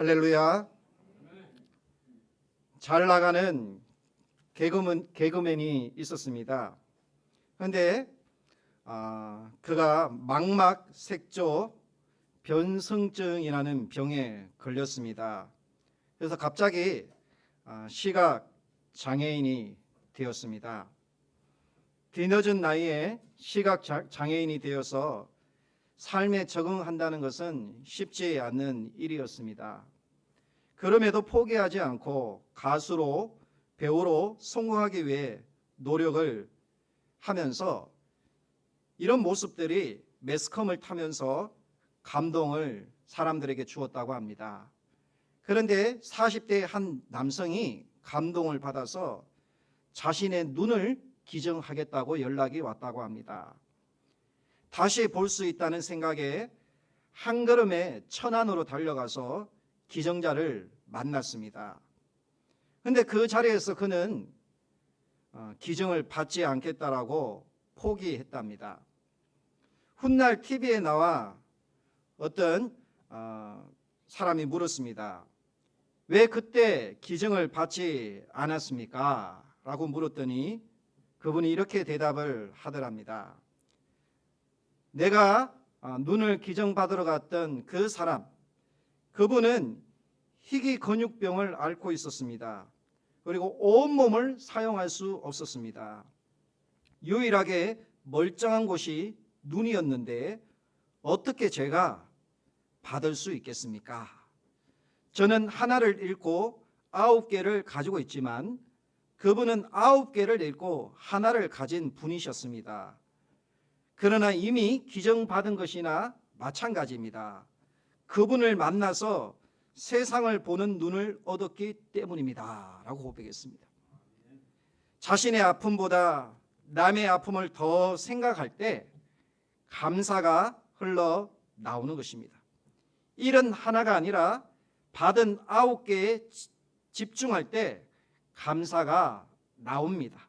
할렐루야. 잘 나가는 개그맨이 있었습니다. 그런데 그가 망막색조 변성증이라는 병에 걸렸습니다. 그래서 갑자기 시각 장애인이 되었습니다. 뒤늦은 나이에 시각 장애인이 되어서 삶에 적응한다는 것은 쉽지 않는 일이었습니다. 그럼에도 포기하지 않고 가수로, 배우로 성공하기 위해 노력을 하면서 이런 모습들이 매스컴을 타면서 감동을 사람들에게 주었다고 합니다. 그런데 40대의 한 남성이 감동을 받아서 자신의 눈을 기증하겠다고 연락이 왔다고 합니다. 다시 볼 수 있다는 생각에 한 걸음에 천안으로 달려가서 기증자를 만났습니다. 그런데 그 자리에서 그는 기증을 받지 않겠다라고 포기했답니다. 훗날 TV에 나와 어떤 사람이 물었습니다. 왜 그때 기증을 받지 않았습니까? 라고 물었더니 그분이 이렇게 대답을 하더랍니다. 내가 눈을 기증받으러 갔던 그 사람, 그분은 희귀근육병을 앓고 있었습니다. 그리고 온몸을 사용할 수 없었습니다. 유일하게 멀쩡한 곳이 눈이었는데 어떻게 제가 받을 수 있겠습니까? 저는 하나를 잃고 9개를 가지고 있지만 그분은 9개를 잃고 하나를 가진 분이셨습니다. 그러나 이미 기증받은 것이나 마찬가지입니다. 그분을 만나서 세상을 보는 눈을 얻었기 때문입니다. 라고 고백했습니다. 자신의 아픔보다 남의 아픔을 더 생각할 때 감사가 흘러나오는 것입니다. 일은 하나가 아니라 받은 9개에 집중할 때 감사가 나옵니다.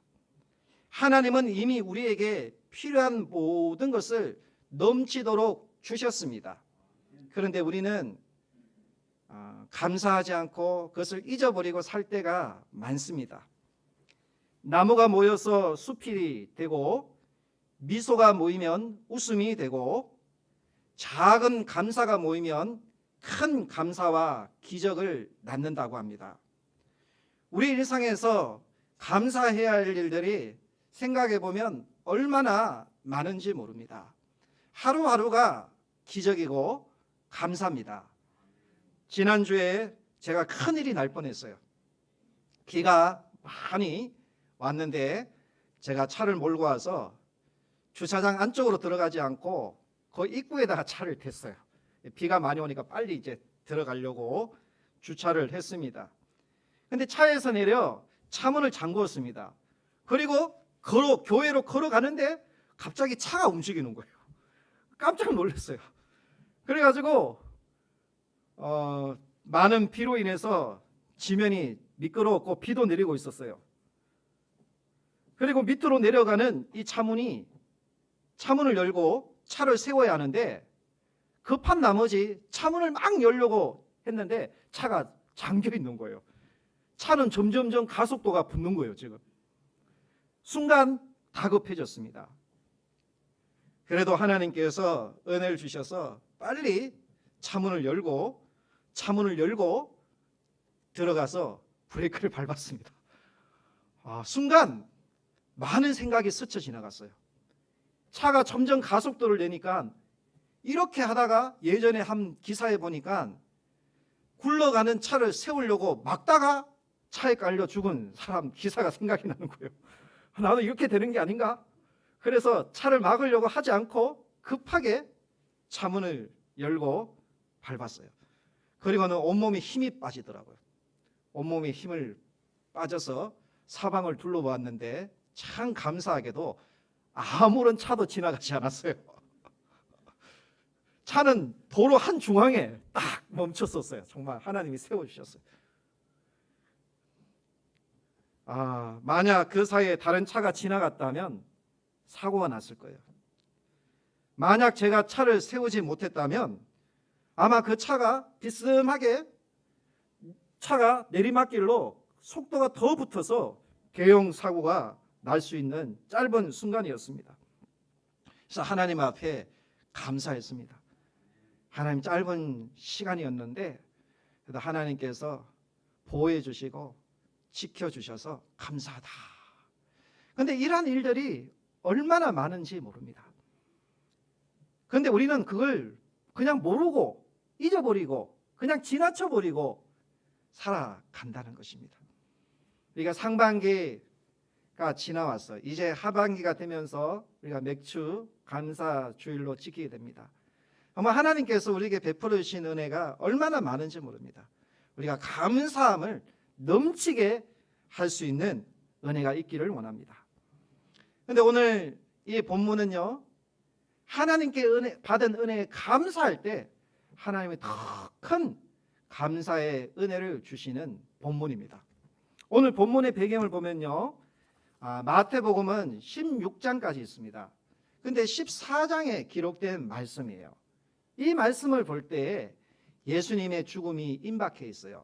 하나님은 이미 우리에게 필요한 모든 것을 넘치도록 주셨습니다. 그런데 우리는 감사하지 않고 그것을 잊어버리고 살 때가 많습니다. 나무가 모여서 숲이 되고 미소가 모이면 웃음이 되고 작은 감사가 모이면 큰 감사와 기적을 낳는다고 합니다. 우리 일상에서 감사해야 할 일들이 생각해 보면 얼마나 많은지 모릅니다. 하루하루가 기적이고 감사입니다. 지난주에 제가 큰일이 날 뻔했어요. 비가 많이 왔는데 제가 차를 몰고 와서 주차장 안쪽으로 들어가지 않고 그 입구에다가 차를 댔어요. 비가 많이 오니까 빨리 이제 들어가려고 주차를 했습니다. 근데 차에서 내려 차문을 잠그었습니다. 그리고 교회로 걸어가는데 갑자기 차가 움직이는 거예요. 깜짝 놀랐어요. 그래가지고 많은 비로 인해서 지면이 미끄러웠고 비도 내리고 있었어요. 그리고 밑으로 내려가는 이 차문을 열고 차를 세워야 하는데 급한 나머지 차문을 막 열려고 했는데 차가 잠겨 있는 거예요. 차는 점점점 가속도가 붙는 거예요. 지금 순간 다급해졌습니다. 그래도 하나님께서 은혜를 주셔서 빨리 차문을 열고 들어가서 브레이크를 밟았습니다. 순간 많은 생각이 스쳐 지나갔어요. 차가 점점 가속도를 내니까 이렇게 하다가 예전에 한 기사에 보니까 굴러가는 차를 세우려고 막다가 차에 깔려 죽은 사람 기사가 생각이 나는 거예요. 나도 이렇게 되는 게 아닌가? 그래서 차를 막으려고 하지 않고 급하게 차문을 열고 밟았어요. 그리고는 온몸에 힘이 빠지더라고요. 온몸에 힘을 빠져서 사방을 둘러보았는데 참 감사하게도 아무런 차도 지나가지 않았어요. 차는 도로 한 중앙에 딱 멈췄었어요. 정말 하나님이 세워주셨어요. 만약 그 사이에 다른 차가 지나갔다면 사고가 났을 거예요. 만약 제가 차를 세우지 못했다면 아마 그 차가 비스듬하게 차가 내리막길로 속도가 더 붙어서 대형 사고가 날 수 있는 짧은 순간이었습니다. 그래서 하나님 앞에 감사했습니다. 하나님, 짧은 시간이었는데 그래도 하나님께서 보호해 주시고 지켜주셔서 감사하다. 그런데 이러한 일들이 얼마나 많은지 모릅니다. 그런데 우리는 그걸 그냥 모르고 잊어버리고 그냥 지나쳐버리고 살아간다는 것입니다. 우리가 상반기가 지나왔어요. 이제 하반기가 되면서 우리가 맥주 감사 주일로 지키게 됩니다. 아마 하나님께서 우리에게 베풀어 주신 은혜가 얼마나 많은지 모릅니다. 우리가 감사함을 넘치게 할 수 있는 은혜가 있기를 원합니다. 그런데 오늘 이 본문은요, 하나님께 받은 은혜에 감사할 때 하나님이 더 큰 감사의 은혜를 주시는 본문입니다. 오늘 본문의 배경을 보면요, 마태복음은 16장까지 있습니다. 그런데 14장에 기록된 말씀이에요. 이 말씀을 볼 때 예수님의 죽음이 임박해 있어요.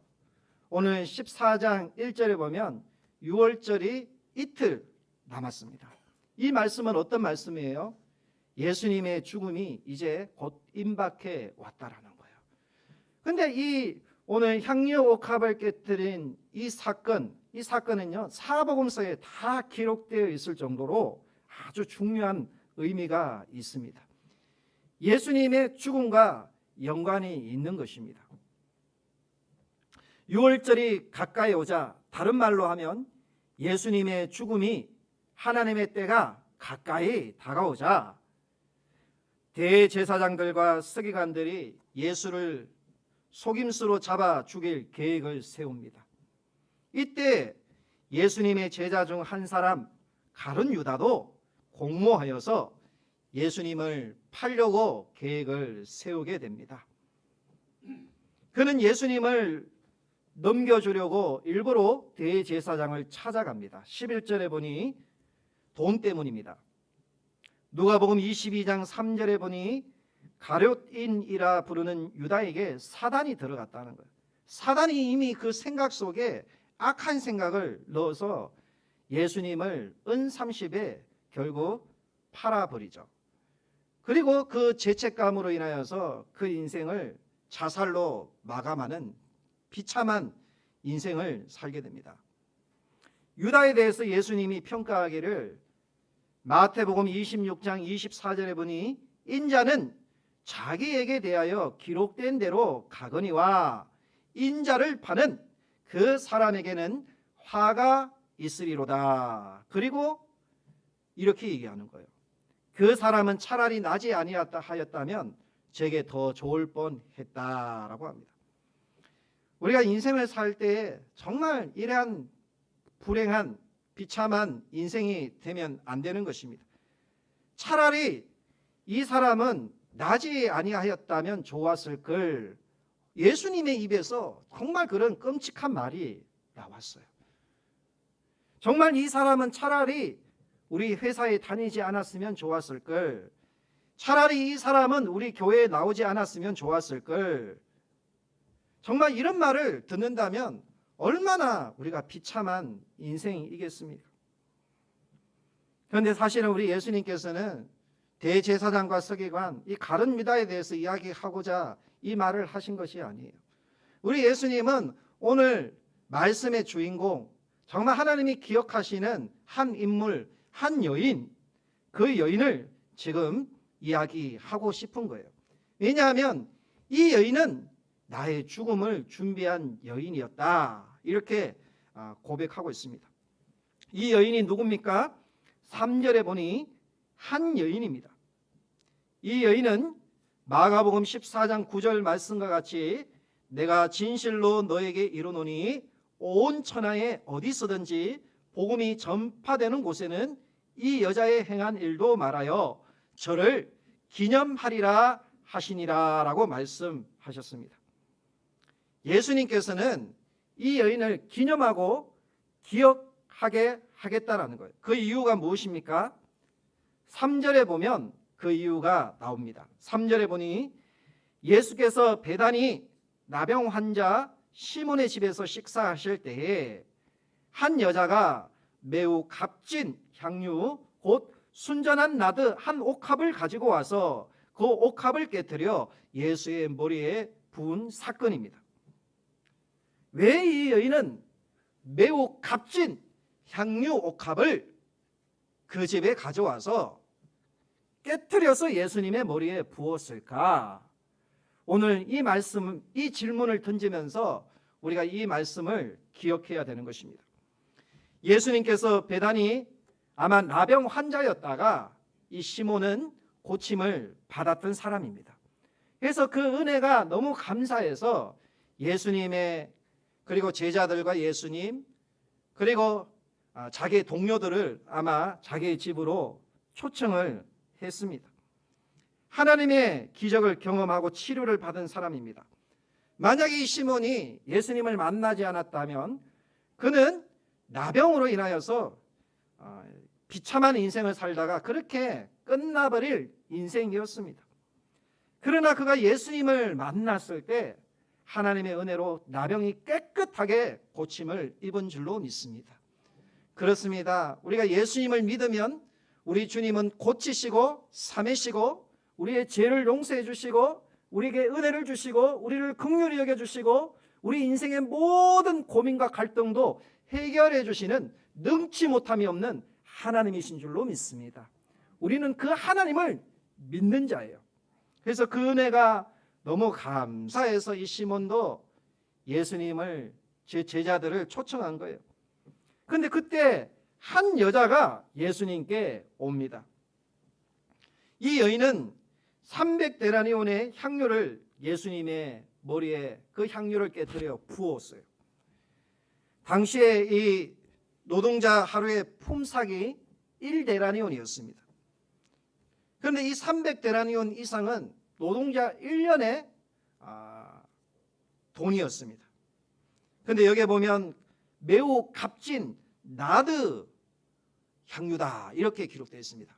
오늘 14장 1절에 보면 6월절이 이틀 남았습니다. 이 말씀은 어떤 말씀이에요? 예수님의 죽음이 이제 곧 임박해 왔다라는 거예요. 그런데 이 오늘 향유 옥합을 깨뜨린 이 사건은요, 사복음서에 다 기록되어 있을 정도로 아주 중요한 의미가 있습니다. 예수님의 죽음과 연관이 있는 것입니다. 6월절이 가까이 오자, 다른 말로 하면 예수님의 죽음이 하나님의 때가 가까이 다가오자 대제사장들과 서기관들이 예수를 속임수로 잡아 죽일 계획을 세웁니다. 이때 예수님의 제자 중 한 사람 가룟 유다도 공모하여서 예수님을 팔려고 계획을 세우게 됩니다. 그는 예수님을 넘겨주려고 일부러 대제사장을 찾아갑니다. 11절에 보니 돈 때문입니다. 누가복음 22장 3절에 보니 가룟인이라 부르는 유다에게 사단이 들어갔다는 거예요. 사단이 이미 그 생각 속에 악한 생각을 넣어서 예수님을 은 30에 결국 팔아버리죠. 그리고 그 죄책감으로 인하여서 그 인생을 자살로 마감하는 비참한 인생을 살게 됩니다. 유다에 대해서 예수님이 평가하기를 마태복음 26장 24절에 보니 인자는 자기에게 대하여 기록된 대로 가거니와 인자를 파는 그 사람에게는 화가 있으리로다. 그리고 이렇게 얘기하는 거예요. 그 사람은 차라리 나지 아니었다 하였다면 제게 더 좋을 뻔했다라고 합니다. 우리가 인생을 살 때 정말 이러한 불행한 비참한 인생이 되면 안 되는 것입니다. 차라리 이 사람은 나지 아니하였다면 좋았을 걸. 예수님의 입에서 정말 그런 끔찍한 말이 나왔어요. 정말 이 사람은 차라리 우리 회사에 다니지 않았으면 좋았을 걸. 차라리 이 사람은 우리 교회에 나오지 않았으면 좋았을 걸. 정말 이런 말을 듣는다면 얼마나 우리가 비참한 인생이겠습니까? 그런데 사실은 우리 예수님께서는 대제사장과 서기관, 이 가룟 유다에 대해서 이야기하고자 이 말을 하신 것이 아니에요. 우리 예수님은 오늘 말씀의 주인공, 정말 하나님이 기억하시는 한 인물, 한 여인, 그 여인을 지금 이야기하고 싶은 거예요. 왜냐하면 이 여인은 나의 죽음을 준비한 여인이었다. 이렇게 고백하고 있습니다. 이 여인이 누굽니까? 3절에 보니 한 여인입니다. 이 여인은 마가복음 14장 9절 말씀과 같이 내가 진실로 너에게 이르노니 온 천하에 어디서든지 복음이 전파되는 곳에는 이 여자의 행한 일도 말하여 저를 기념하리라 하시니라 라고 말씀하셨습니다. 예수님께서는 이 여인을 기념하고 기억하게 하겠다라는 거예요. 그 이유가 무엇입니까? 3절에 보면 그 이유가 나옵니다. 3절에 보니 예수께서 베다니 나병 환자 시몬의 집에서 식사하실 때에 한 여자가 매우 값진 향유 곧 순전한 나드 한 옥합을 가지고 와서 그 옥합을 깨뜨려 예수의 머리에 부은 사건입니다. 왜 이 여인은 매우 값진 향유 옥합을 그 집에 가져와서 깨뜨려서 예수님의 머리에 부었을까? 오늘 이 말씀, 이 질문을 던지면서 우리가 이 말씀을 기억해야 되는 것입니다. 예수님께서 배단이 아마 나병 환자였다가 이 시몬은 고침을 받았던 사람입니다. 그래서 그 은혜가 너무 감사해서 예수님의 그리고 제자들과 예수님 그리고 자기의 동료들을 아마 자기의 집으로 초청을 했습니다. 하나님의 기적을 경험하고 치료를 받은 사람입니다. 만약에 이 시몬이 예수님을 만나지 않았다면 그는 나병으로 인하여서 비참한 인생을 살다가 그렇게 끝나버릴 인생이었습니다. 그러나 그가 예수님을 만났을 때 하나님의 은혜로 나병이 깨끗하게 고침을 입은 줄로 믿습니다. 그렇습니다. 우리가 예수님을 믿으면 우리 주님은 고치시고 삼으시고 우리의 죄를 용서해 주시고 우리에게 은혜를 주시고 우리를 긍휼히 여겨주시고 우리 인생의 모든 고민과 갈등도 해결해 주시는 능치 못함이 없는 하나님이신 줄로 믿습니다. 우리는 그 하나님을 믿는 자예요. 그래서 그 은혜가 너무 감사해서 이 시몬도 예수님을 제 제자들을 초청한 거예요. 그런데 그때 한 여자가 예수님께 옵니다. 이 여인은 300데나리온의 향유를 예수님의 머리에 그 향유를 깨뜨려 부었어요. 당시에 이 노동자 하루의 품삯이 1데나리온이었습니다. 그런데 이 300데나리온 이상은 노동자 1년의 돈이었습니다. 그런데 여기에 보면 매우 값진 나드 향유다 이렇게 기록되어 있습니다.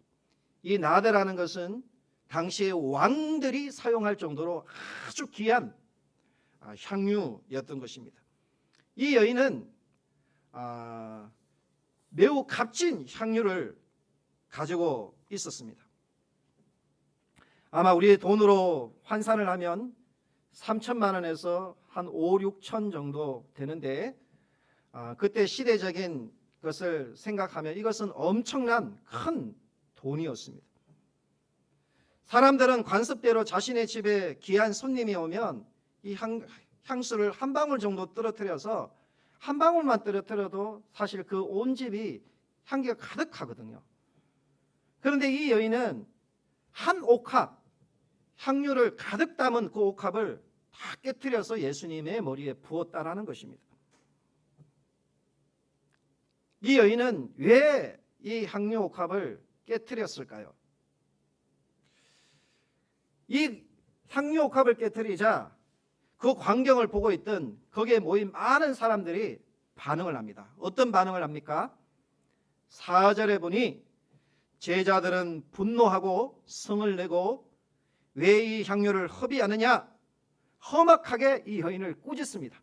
이 나드라는 것은 당시의 왕들이 사용할 정도로 아주 귀한 향유였던 것입니다. 이 여인은 매우 값진 향유를 가지고 있었습니다. 아마 우리의 돈으로 환산을 하면 3천만 원에서 한 5, 6천 정도 되는데 그때 시대적인 것을 생각하면 이것은 엄청난 큰 돈이었습니다. 사람들은 관습대로 자신의 집에 귀한 손님이 오면 이 향수를 한 방울 정도 떨어뜨려서 한 방울만 떨어뜨려도 사실 그 온 집이 향기가 가득하거든요. 그런데 이 여인은 한 옥합 향유를 가득 담은 그 옥합을 다 깨뜨려서 예수님의 머리에 부었다라는 것입니다. 이 여인은 왜 이 향유 옥합을 깨뜨렸을까요? 이 향유 옥합을 깨뜨리자 그 광경을 보고 있던 거기에 모인 많은 사람들이 반응을 합니다. 어떤 반응을 합니까? 4절에 보니 제자들은 분노하고 성을 내고 왜 이 향유를 허비하느냐 험악하게 이 여인을 꾸짖습니다.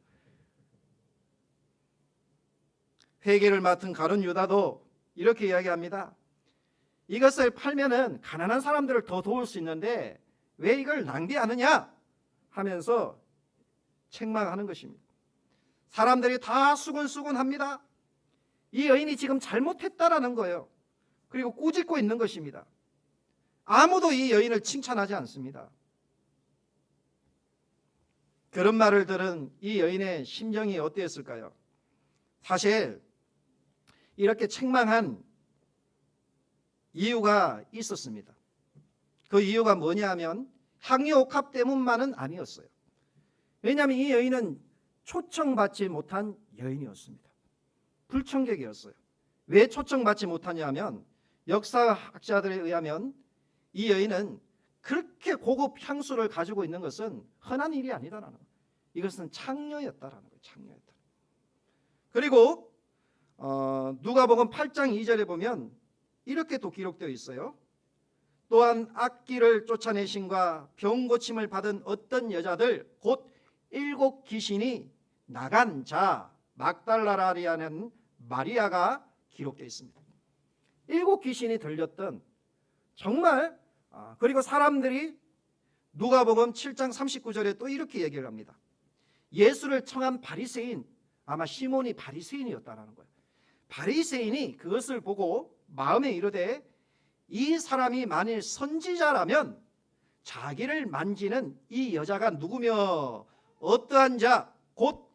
회계를 맡은 가룟 유다도 이렇게 이야기합니다. 이것을 팔면은 가난한 사람들을 더 도울 수 있는데 왜 이걸 낭비하느냐 하면서 책망하는 것입니다. 사람들이 다 수군수군합니다. 이 여인이 지금 잘못했다라는 거예요. 그리고 꾸짖고 있는 것입니다. 아무도 이 여인을 칭찬하지 않습니다. 그런 말을 들은 이 여인의 심정이 어땠을까요? 사실 이렇게 책망한 이유가 있었습니다. 그 이유가 뭐냐 하면 향유 옥합 때문만은 아니었어요. 왜냐하면 이 여인은 초청받지 못한 여인이었습니다. 불청객이었어요. 왜 초청받지 못하냐 하면 역사학자들에 의하면 이 여인은 그렇게 고급 향수를 가지고 있는 것은 흔한 일이 아니다라는 거예요. 이것은 창녀였다라는 거예요. 창녀였다. 그리고 누가복음 8장 2절에 보면 이렇게 또 기록되어 있어요. 또한 악귀를 쫓아내심과 병 고침을 받은 어떤 여자들 곧 7 귀신이 나간 자 막달라라는 마리아가 기록되어 있습니다. 7 귀신이 들렸던 정말 그리고 사람들이 누가복음 7장 39절에 또 이렇게 얘기를 합니다. 예수를 청한 바리새인, 아마 시몬이 바리새인이었다라는 거예요. 바리새인이 그것을 보고 마음에 이르되 이 사람이 만일 선지자라면 자기를 만지는 이 여자가 누구며 어떠한 자 곧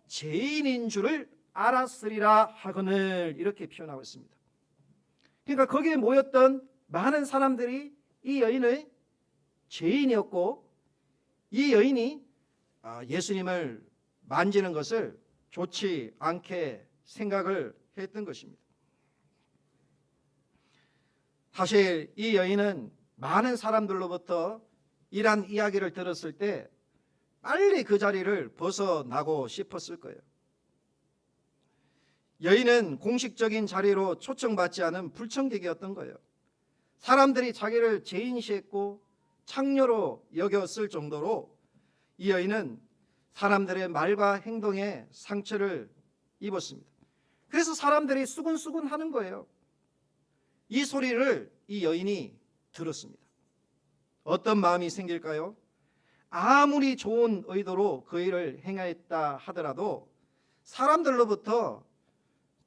죄인인 줄을 알았으리라 하거늘, 이렇게 표현하고 있습니다. 그러니까 거기에 모였던 많은 사람들이 이 여인의 죄인이었고 이 여인이 예수님을 만지는 것을 좋지 않게 생각을 했던 것입니다. 사실 이 여인은 많은 사람들로부터 이러한 이야기를 들었을 때 빨리 그 자리를 벗어나고 싶었을 거예요. 여인은 공식적인 자리로 초청받지 않은 불청객이었던 거예요. 사람들이 자기를 죄인시했고 창녀로 여겼을 정도로 이 여인은 사람들의 말과 행동에 상처를 입었습니다. 그래서 사람들이 수근수근 하는 거예요. 이 소리를 이 여인이 들었습니다. 어떤 마음이 생길까요? 아무리 좋은 의도로 그 일을 행하였다 하더라도 사람들로부터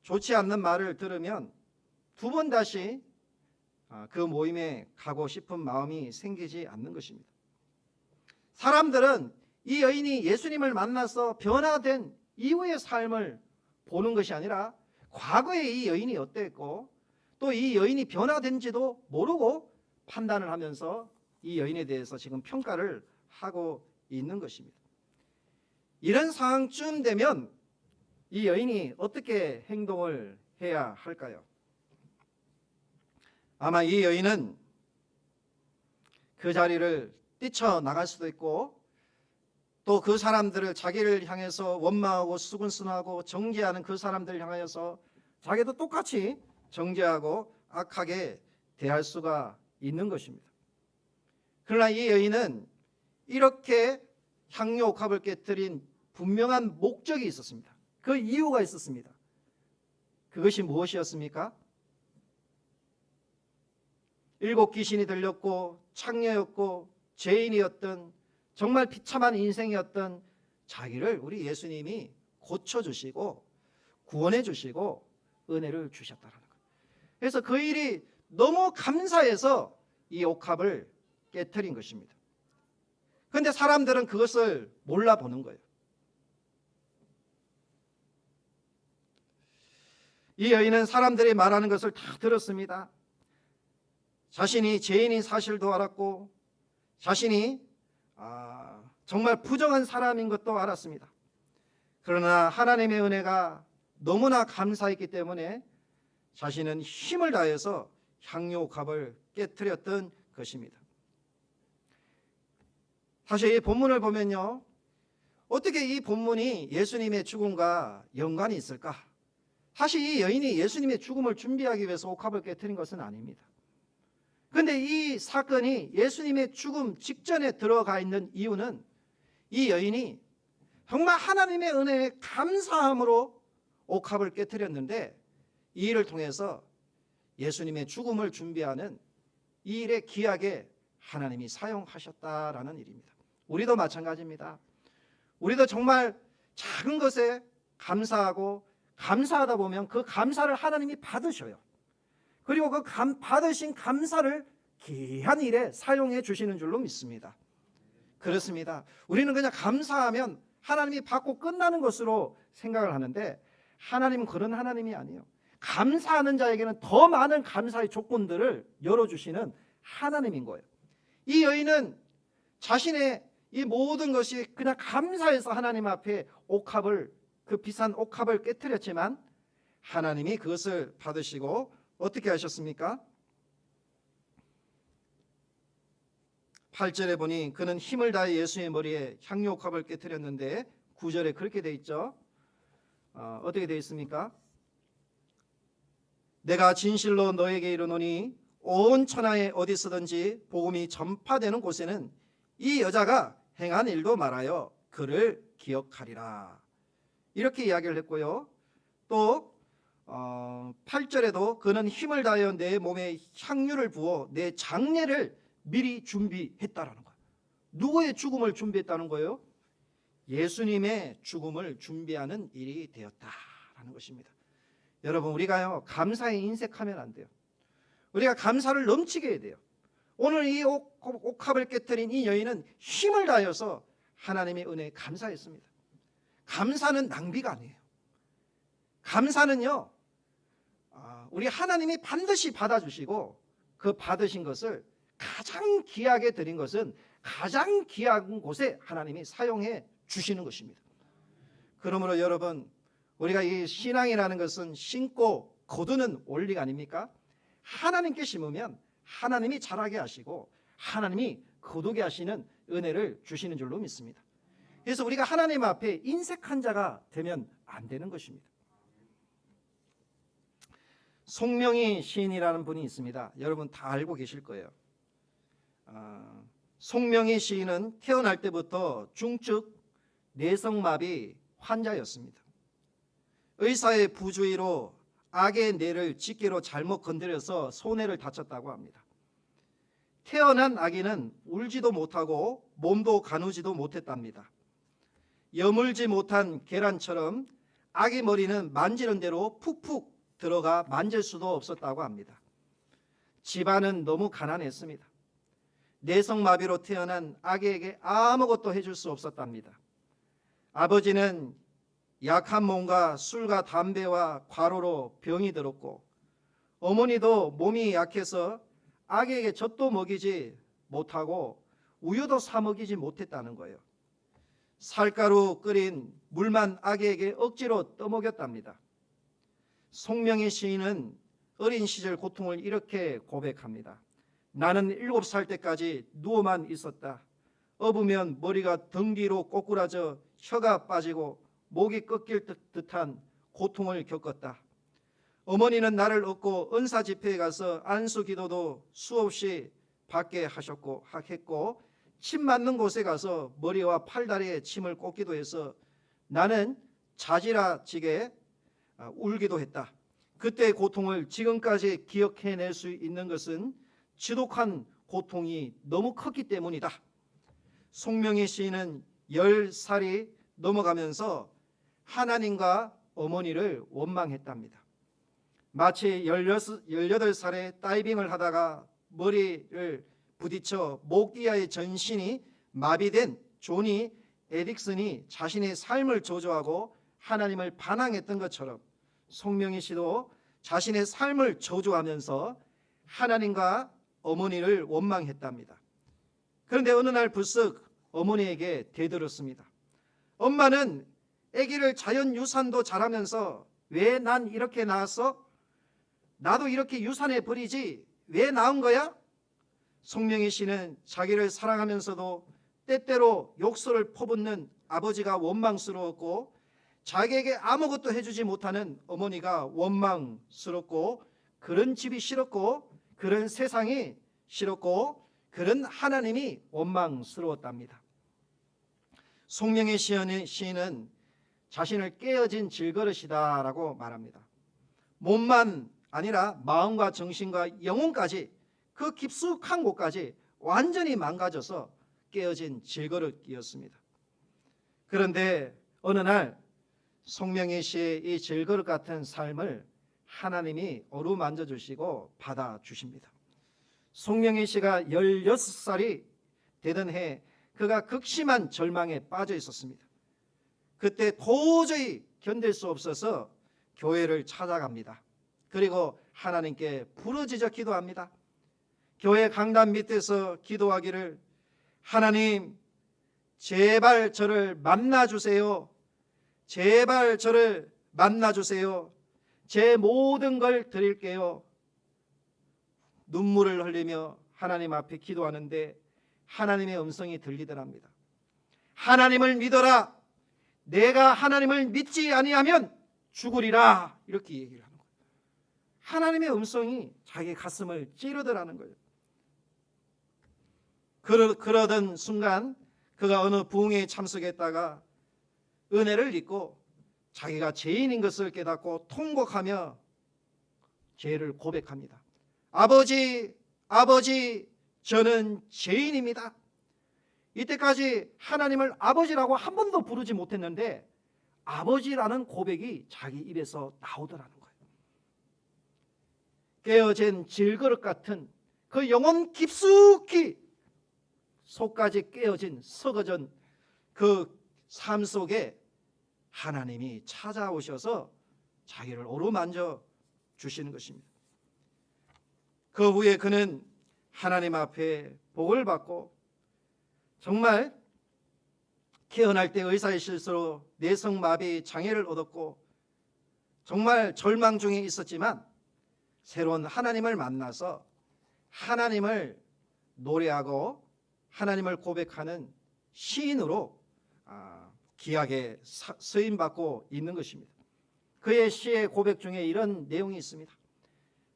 좋지 않는 말을 들으면 2번 다시 그 모임에 가고 싶은 마음이 생기지 않는 것입니다. 사람들은 이 여인이 예수님을 만나서 변화된 이후의 삶을 보는 것이 아니라 과거에 이 여인이 어땠고 또 이 여인이 변화된지도 모르고 판단을 하면서 이 여인에 대해서 지금 평가를 하고 있는 것입니다. 이런 상황쯤 되면 이 여인이 어떻게 행동을 해야 할까요? 아마 이 여인은 그 자리를 뛰쳐나갈 수도 있고 또 그 사람들을 자기를 향해서 원망하고 수근수근하고 정죄하는 그 사람들을 향하여서 자기도 똑같이 정죄하고 악하게 대할 수가 있는 것입니다. 그러나 이 여인은 이렇게 향유 옥합을 깨뜨린 분명한 목적이 있었습니다. 그 이유가 있었습니다. 그것이 무엇이었습니까? 7 귀신이 들렸고 창녀였고 죄인이었던 정말 비참한 인생이었던 자기를 우리 예수님이 고쳐주시고 구원해 주시고 은혜를 주셨다는 거예요. 그래서 그 일이 너무 감사해서 이 옥합을 깨트린 것입니다. 그런데 사람들은 그것을 몰라보는 거예요. 이 여인은 사람들이 말하는 것을 다 들었습니다. 자신이 죄인인 사실도 알았고 자신이 정말 부정한 사람인 것도 알았습니다. 그러나 하나님의 은혜가 너무나 감사했기 때문에 자신은 힘을 다해서 향유옥합을 깨트렸던 것입니다. 사실 이 본문을 보면요, 어떻게 이 본문이 예수님의 죽음과 연관이 있을까? 사실 이 여인이 예수님의 죽음을 준비하기 위해서 옥합을 깨트린 것은 아닙니다. 그런데 이 사건이 예수님의 죽음 직전에 들어가 있는 이유는 이 여인이 정말 하나님의 은혜에 감사함으로 옥합을 깨트렸는데 이 일을 통해서 예수님의 죽음을 준비하는 이 일에 귀하게 하나님이 사용하셨다라는 일입니다. 우리도 마찬가지입니다. 우리도 정말 작은 것에 감사하고 감사하다 보면 그 감사를 하나님이 받으셔요. 그리고 그 받으신 감사를 귀한 일에 사용해 주시는 줄로 믿습니다. 그렇습니다. 우리는 그냥 감사하면 하나님이 받고 끝나는 것으로 생각을 하는데 하나님은 그런 하나님이 아니에요. 감사하는 자에게는 더 많은 감사의 조건들을 열어주시는 하나님인 거예요. 이 여인은 자신의 이 모든 것이 그냥 감사해서 하나님 앞에 옥합을, 그 비싼 옥합을 깨트렸지만 하나님이 그것을 받으시고 어떻게 하셨습니까? 8절에 보니 그는 힘을 다해 예수의 머리에 향유옥합을 깨트렸는데 9절에 그렇게 돼 있죠. 어떻게 돼 있습니까? 내가 진실로 너에게 이르노니 온 천하에 어디서든지 복음이 전파되는 곳에는 이 여자가 행한 일도 말하여 그를 기억하리라. 이렇게 이야기를 했고요. 또 8절에도 그는 힘을 다하여 내 몸에 향유를 부어 내 장례를 미리 준비했다라는 거예요. 누구의 죽음을 준비했다는 거예요? 예수님의 죽음을 준비하는 일이 되었다라는 것입니다. 여러분, 우리가요 감사에 인색하면 안 돼요. 우리가 감사를 넘치게 해야 돼요. 오늘 이 옥합을 깨뜨린 이 여인은 힘을 다하여서 하나님의 은혜에 감사했습니다. 감사는 낭비가 아니에요. 감사는요 우리 하나님이 반드시 받아주시고 그 받으신 것을 가장 귀하게 드린 것은 가장 귀한 곳에 하나님이 사용해 주시는 것입니다. 그러므로 여러분, 우리가 이 신앙이라는 것은 심고 거두는 원리가 아닙니까? 하나님께 심으면 하나님이 자라게 하시고 하나님이 거두게 하시는 은혜를 주시는 줄로 믿습니다. 그래서 우리가 하나님 앞에 인색한 자가 되면 안 되는 것입니다. 송명희 시인이라는 분이 있습니다. 여러분 다 알고 계실 거예요. 송명희 시인은 태어날 때부터 중증 뇌성마비 환자였습니다. 의사의 부주의로 악의 뇌를 집게로 잘못 건드려서 손해를 다쳤다고 합니다. 태어난 아기는 울지도 못하고 몸도 가누지도 못했답니다. 여물지 못한 계란처럼 아기 머리는 만지는 대로 푹푹 들어가 만질 수도 없었다고 합니다. 집안은 너무 가난했습니다. 뇌성마비로 태어난 아기에게 아무것도 해줄 수 없었답니다. 아버지는 약한 몸과 술과 담배와 과로로 병이 들었고 어머니도 몸이 약해서 아기에게 젖도 먹이지 못하고 우유도 사 먹이지 못했다는 거예요. 살가루 끓인 물만 아기에게 억지로 떠먹였답니다. 송명희 시인은 어린 시절 고통을 이렇게 고백합니다. 나는 7살 때까지 누워만 있었다. 업으면 머리가 등 뒤로 꼬꾸라져 혀가 빠지고 목이 꺾일 듯한 고통을 겪었다. 어머니는 나를 업고 은사 집회에 가서 안수 기도도 수없이 받게 했고 침 맞는 곳에 가서 머리와 팔다리에 침을 꽂기도 해서 나는 자지라지게 울기도 했다. 그때의 고통을 지금까지 기억해낼 수 있는 것은 지독한 고통이 너무 컸기 때문이다. 송명희 시인은 10살이 넘어가면서 하나님과 어머니를 원망했답니다. 마치 18살에 다이빙을 하다가 머리를 부딪혀 목 이하의 전신이 마비된 조니 에릭슨이 자신의 삶을 저주하고 하나님을 반항했던 것처럼 송명희 씨도 자신의 삶을 저주하면서 하나님과 어머니를 원망했답니다. 그런데 어느 날 불쑥 어머니에게 대들었습니다. 엄마는 아기를 자연유산도 잘하면서 왜 난 이렇게 낳았어? 나도 이렇게 유산해 버리지 왜 낳은 거야? 송명희 씨는 자기를 사랑하면서도 때때로 욕설을 퍼붓는 아버지가 원망스러웠고 자기에게 아무것도 해주지 못하는 어머니가 원망스럽고 그런 집이 싫었고 그런 세상이 싫었고 그런 하나님이 원망스러웠답니다. 송명희 시인은 자신을 깨어진 질그릇이다라고 말합니다. 몸만 아니라 마음과 정신과 영혼까지 그 깊숙한 곳까지 완전히 망가져서 깨어진 질그릇이었습니다. 그런데 어느 날 송명희 씨의 이 질그릇 같은 삶을 하나님이 어루만져 주시고 받아주십니다. 송명희 씨가 16살이 되던 해 그가 극심한 절망에 빠져 있었습니다. 그때 도저히 견딜 수 없어서 교회를 찾아갑니다. 그리고 하나님께 부르짖어 기도합니다. 교회 강단 밑에서 기도하기를 하나님 제발 저를 만나주세요. 제발 저를 만나주세요. 제 모든 걸 드릴게요. 눈물을 흘리며 하나님 앞에 기도하는데 하나님의 음성이 들리더랍니다. 하나님을 믿어라. 내가 하나님을 믿지 아니하면 죽으리라. 이렇게 얘기를 하는 거예요. 하나님의 음성이 자기 가슴을 찌르더라는 거예요. 그러던 순간 그가 어느 부흥회에 참석했다가 은혜를 입고 자기가 죄인인 것을 깨닫고 통곡하며 죄를 고백합니다. 아버지, 아버지, 저는 죄인입니다. 이때까지 하나님을 아버지라고 한 번도 부르지 못했는데 아버지라는 고백이 자기 입에서 나오더라는 거예요. 깨어진 질그릇 같은 그 영혼 깊숙이 속까지 깨어진 썩어진 그 삶 속에 하나님이 찾아오셔서 자기를 어루만져 주시는 것입니다. 그 후에 그는 하나님 앞에 복을 받고 정말 태어날 때 의사의 실수로 뇌성마비 장애를 얻었고 정말 절망 중에 있었지만 새로운 하나님을 만나서 하나님을 노래하고 하나님을 고백하는 시인으로 귀하게 쓰임받고 있는 것입니다. 그의 시의 고백 중에 이런 내용이 있습니다.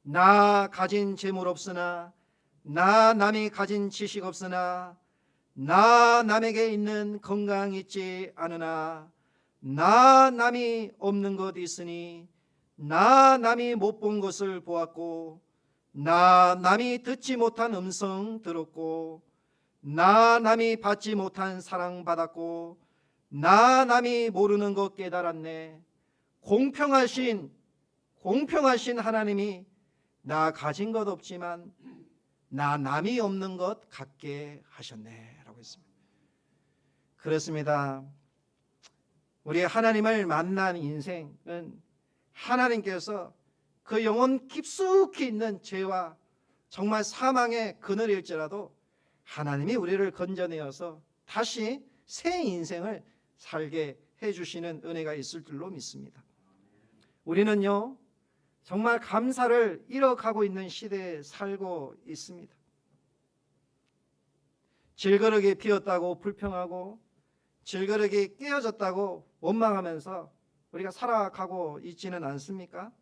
나 가진 재물 없으나 나 남이 가진 지식 없으나 나 남에게 있는 건강 있지 않으나 나 남이 없는 것 있으니 나 남이 못 본 것을 보았고 나 남이 듣지 못한 음성 들었고 나 남이 받지 못한 사랑 받았고 나 남이 모르는 것 깨달았네. 공평하신 하나님이 나 가진 것 없지만 나 남이 없는 것 갖게 하셨네 라고 했습니다. 그렇습니다. 우리 하나님을 만난 인생은 하나님께서 그 영혼 깊숙이 있는 죄와 정말 사망의 그늘일지라도 하나님이 우리를 건져내어서 다시 새 인생을 살게 해주시는 은혜가 있을 줄로 믿습니다. 우리는요 정말 감사를 잃어가고 있는 시대에 살고 있습니다. 질그릇이 피었다고 불평하고 질그릇이 깨어졌다고 원망하면서 우리가 살아가고 있지는 않습니까?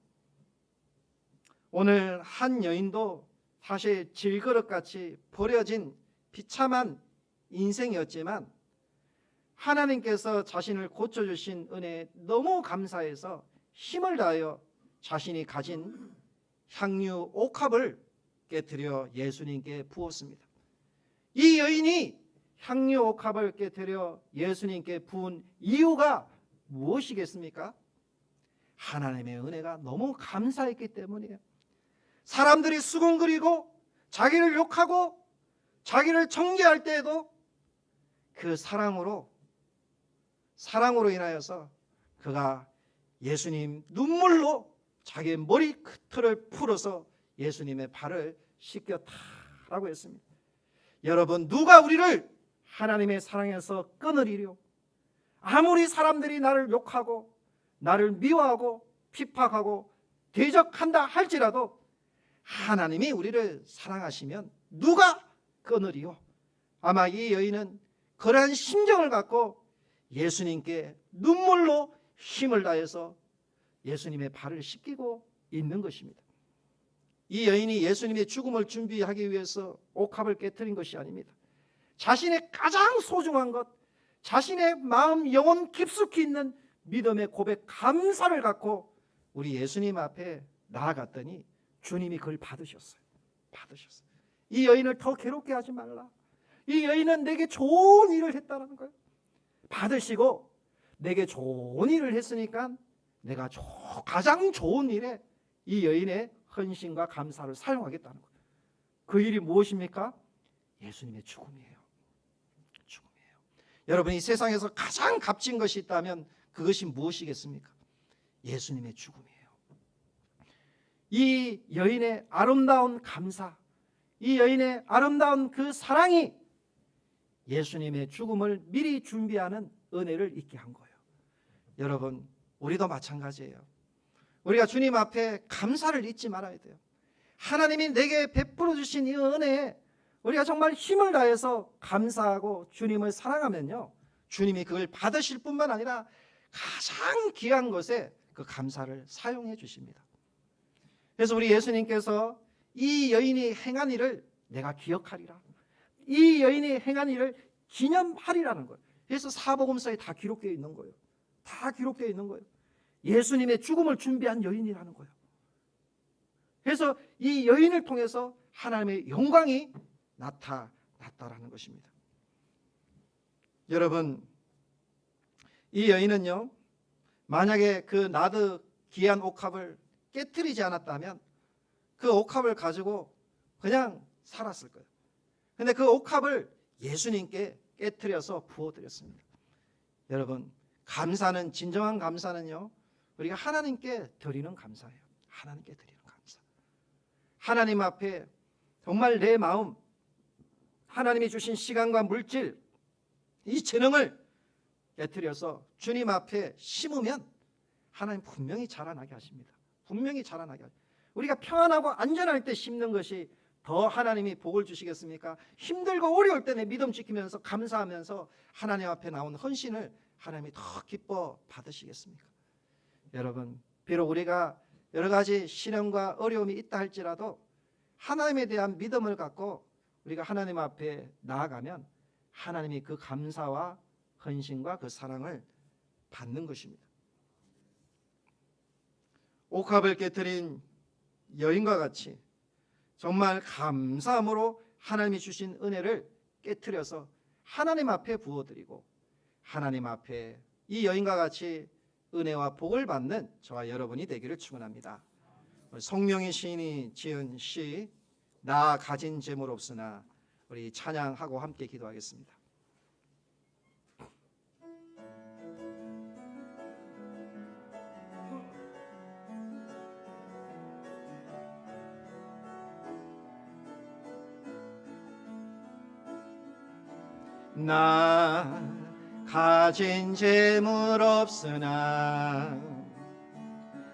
오늘 한 여인도 사실 질그릇같이 버려진 비참한 인생이었지만 하나님께서 자신을 고쳐주신 은혜에 너무 감사해서 힘을 다하여 자신이 가진 향유 옥합을 깨뜨려 예수님께 부었습니다. 이 여인이 향유 옥합을 깨뜨려 예수님께 부은 이유가 무엇이겠습니까? 하나님의 은혜가 너무 감사했기 때문이에요. 사람들이 수군거리고 자기를 욕하고 자기를 정죄할 때에도 그 사랑으로 인하여서 그가 예수님 눈물로 자기의 머리끝을 풀어서 예수님의 발을 씻겼다라고 했습니다. 여러분, 누가 우리를 하나님의 사랑에서 끊으리려? 아무리 사람들이 나를 욕하고 나를 미워하고 핍박하고 대적한다 할지라도 하나님이 우리를 사랑하시면 누가 끊으리요? 아마 이 여인은 그러한 심정을 갖고 예수님께 눈물로 힘을 다해서 예수님의 발을 씻기고 있는 것입니다. 이 여인이 예수님의 죽음을 준비하기 위해서 옥합을 깨뜨린 것이 아닙니다. 자신의 가장 소중한 것, 자신의 마음 영혼 깊숙이 있는 믿음의 고백, 감사를 갖고 우리 예수님 앞에 나아갔더니 주님이 그걸 받으셨어요. 이 여인을 더 괴롭게 하지 말라. 이 여인은 내게 좋은 일을 했다는 거예요. 받으시고 내게 좋은 일을 했으니까 내가 가장 좋은 일에 이 여인의 헌신과 감사를 사용하겠다는 거예요. 그 일이 무엇입니까? 예수님의 죽음이에요. 여러분, 이 세상에서 가장 값진 것이 있다면 그것이 무엇이겠습니까? 예수님의 죽음이에요. 이 여인의 아름다운 감사, 이 여인의 아름다운 그 사랑이 예수님의 죽음을 미리 준비하는 은혜를 있게 한 거예요. 여러분, 우리도 마찬가지예요. 우리가 주님 앞에 감사를 잊지 말아야 돼요. 하나님이 내게 베풀어 주신 이 은혜에 우리가 정말 힘을 다해서 감사하고 주님을 사랑하면요, 주님이 그걸 받으실 뿐만 아니라 가장 귀한 것에 그 감사를 사용해 주십니다. 그래서 우리 예수님께서 이 여인이 행한 일을 내가 기억하리라, 이 여인이 행한 일을 기념하리라는 거예요. 그래서 사복음서에 다 기록되어 있는 거예요. 다 기록되어 있는 거예요. 예수님의 죽음을 준비한 여인이라는 거예요. 그래서 이 여인을 통해서 하나님의 영광이 나타났다라는 것입니다. 여러분, 이 여인은요, 만약에 그 나드 귀한 옥합을 깨트리지 않았다면 그 옥합을 가지고 그냥 살았을 거예요. 근데 그 옥합을 예수님께 깨트려서 부어드렸습니다. 여러분, 감사는, 진정한 감사는요, 우리가 하나님께 드리는 감사예요. 하나님께 드리는 감사. 하나님 앞에 정말 내 마음, 하나님이 주신 시간과 물질, 이 재능을 깨트려서 주님 앞에 심으면 하나님 분명히 자라나게 하십니다. 분명히 자라나게 하십니다. 우리가 평안하고 안전할 때 심는 것이 더 하나님이 복을 주시겠습니까? 힘들고 어려울 때 내 믿음 지키면서 감사하면서 하나님 앞에 나온 헌신을 하나님이 더 기뻐 받으시겠습니까? 여러분, 비록 우리가 여러 가지 시련과 어려움이 있다 할지라도 하나님에 대한 믿음을 갖고 우리가 하나님 앞에 나아가면 하나님이 그 감사와 헌신과 그 사랑을 받는 것입니다. 옥합을 깨트린 여인과 같이 정말 감사함으로 하나님이 주신 은혜를 깨트려서 하나님 앞에 부어드리고 하나님 앞에 이 여인과 같이 은혜와 복을 받는 저와 여러분이 되기를 축원합니다. 성명희 시인이 지은 시 나 가진 재물 없으나 우리 찬양하고 함께 기도하겠습니다. 나 가진 재물 없으나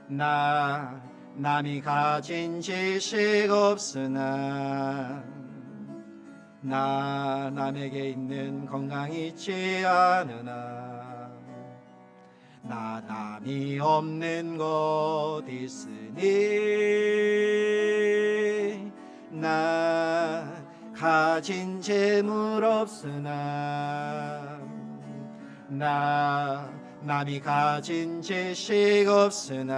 나 남이 가진 지식 없으나 나 남에게 있는 건강이 있지 않으나 나 남이 없는 것 있으니 나 가진 재물 없으나 나 남이 가진 지식 없으나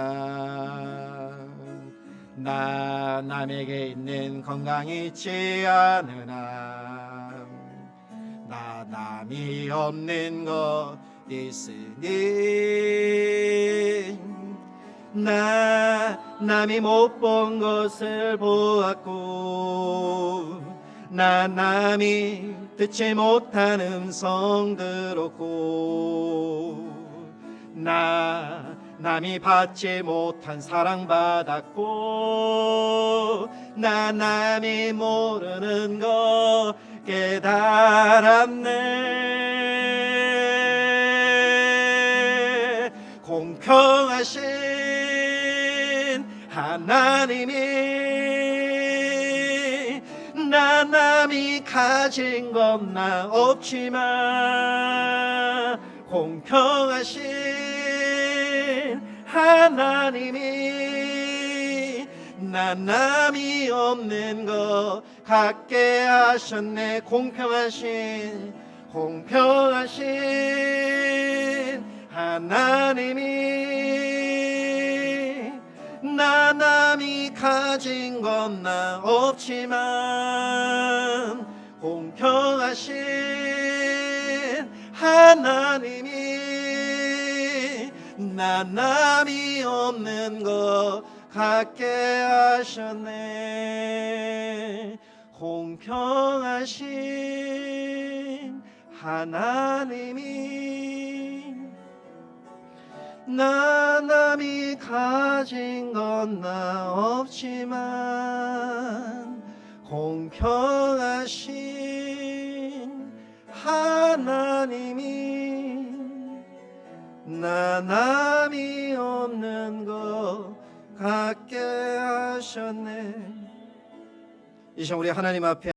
나 남에게 있는 건강이 있지 않으나 나 남이 없는 것 있으니 나 남이 못 본 것을 보았고 나 남이 듣지 못한 음성 들었고 나 남이 받지 못한 사랑 받았고 나 남이 모르는 것 깨달았네. 공평하신 하나님이 나 남이 가진 건 나 없지만 공평하신 하나님이 나 남이 없는 것 갖게 하셨네. 공평하신 하나님이 나 남이 가진 건 나 없지만 공평하신 하나님이 나 남이 없는 것 갖게 하셨네. 공평하신 하나님이 나 남이 가진 건 나 없지만 공평하신 하나님이 나 남이 없는 것 갖게 하셨네. 이 시간 우리 하나님 앞에